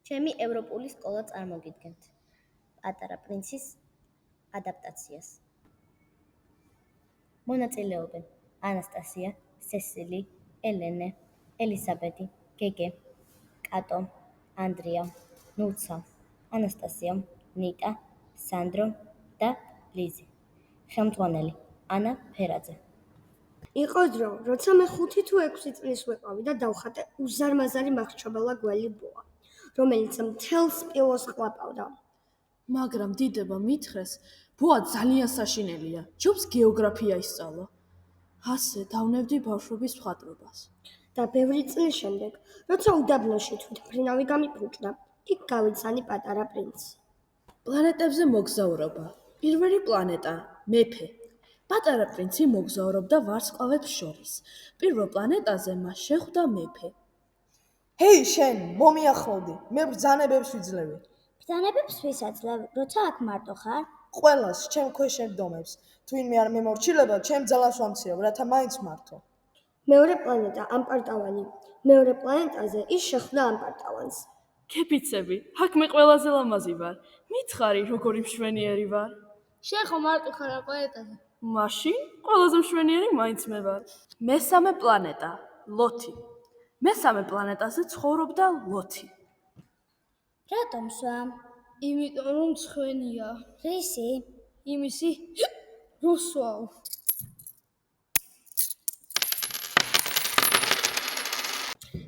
ჩემი ევროპული სკოლა წარმოგიდგენთ. პატარა პრინცის ადაპტაციას. მონაწილეობენ ანასტასია, სესილი, ელენე, ელისაბედი, გეგე, კატო, ანდრია, ნურცა, ანასტასია, ნიკა, სანდრო და ლიზი. ხელმძღვანელი ანა ფერაძე. იყო დრო, როცა მე 5 თუ 6 წლის ვიყავი და დავხატე უზარმაზარი მახრჩობელა გველი ბოა, რომელიც მთელ სპილოს ყლაპავდა. მაგრამ დიდება მითხრეს, ბოა ძალიან საშინელია, ჯობს გეოგრაფია ისწავლა. ასე დავნებდი ბავშვობის მხატვრობას. და ბევრი წლის შემდეგ, როცა უდაბნოში თვითმფრინავი გამიფრუჭდა, იქ გავიცანი პატარა პრინცი. პლანეტებზე მოგზაურობა. პირველი პლანეტა, მეფე. პატარა პრინცი მოგზაურობდა ვარსკვლავებს შორის. პირველ პლანეტაზე მას შეხვდა მეფე. ჰეი, შენ, მომიახლოვდი, მე ბრძანებებს ვიძლევი. ბრძანებებს ვისაძლევ, როცა აქ მარტო ხარ? ყველას, ჩემ ქვეშ ებდომებს. თუ ვინმე არ მემორჩილება, ჩემ ძალას ვამცირებ, რათა მაინც მართო. მეორე პლანეტა ამპარტავანი. მეორე პლანეტაზე ის შეხვდა ამპარტავანს. ქეფიცები, აქ მე ყველაზე ლამაზი ვარ. მითხარი, როგორი მშვენიერი ვარ. შენ ხო მარტო ხარ ამ პლანეტაზე? მაშინ ყველაზე მშვენიერი მაინც მე ვარ. მესამე პლანეტა, ლოთი. მესამე პლანეტაზე ცხოვრობდა ლოთი. რატომ სვა? იმიტომ რომ მცხენია. რისი? იმისი რუსვაო.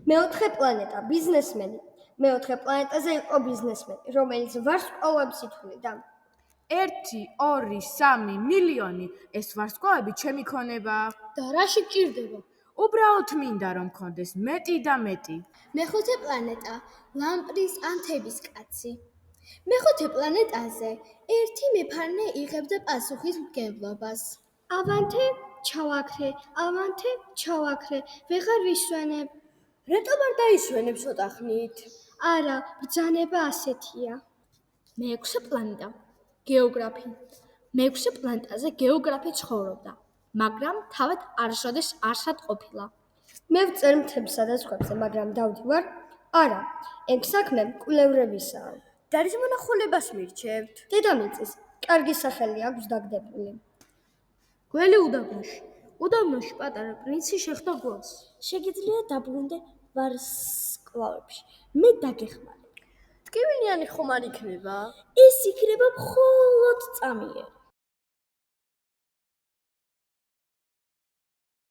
მეოთხე პლანეტა ბიზნესმენი. მეოთხე პლანეტაზე იყო ბიზნესმენი, რომელიც ვარსკვლავებს ითვლიდა. 1, 2, 3 მილიონი ეს ვარსკვლავები ჩემი ქონებაა. და რაში გჭირდება? უბრალოდ მინდა რომ მქონდეს მეტი და მეტი. მეხუთე პლანეტა ლამპრის ანთების კაცი. მეხუთე პლანეტაზე ერთი მეფარნე იღებდა პასუხისმგებლობას. ავანთე, ჩავაქრე, ვეღარ ვისვენებ. რატომ არ დაისვენებ ცოტა ხნით? არა, ბრძანება ასეთია. მეექვსე პლანეტა გეოგრაფი. მეექვსე პლანეტაზე გეოგრაფი ცხოვრობდა, მაგრამ თავად არასოდეს არსად ყოფილა. მე ვწერ მთებსა და ზღვებზე, მაგრამ დავდივარ? არა, ეგ საქმე კვლევრებისაა. და რის მონახულებას მირჩევთ? დედამიწის კარგი სახელი აქვს დაგდებული. გველი უდაბნოში. უდაბნოში პატარა პრინცი შეხვდა გველს. შეგიძლია დაბრუნდე ვარსკვლავებში. მე დაგეხმარებ. ტკივილი ხომ არ იქნება? ეს იქნება მხოლოდ წამიერი.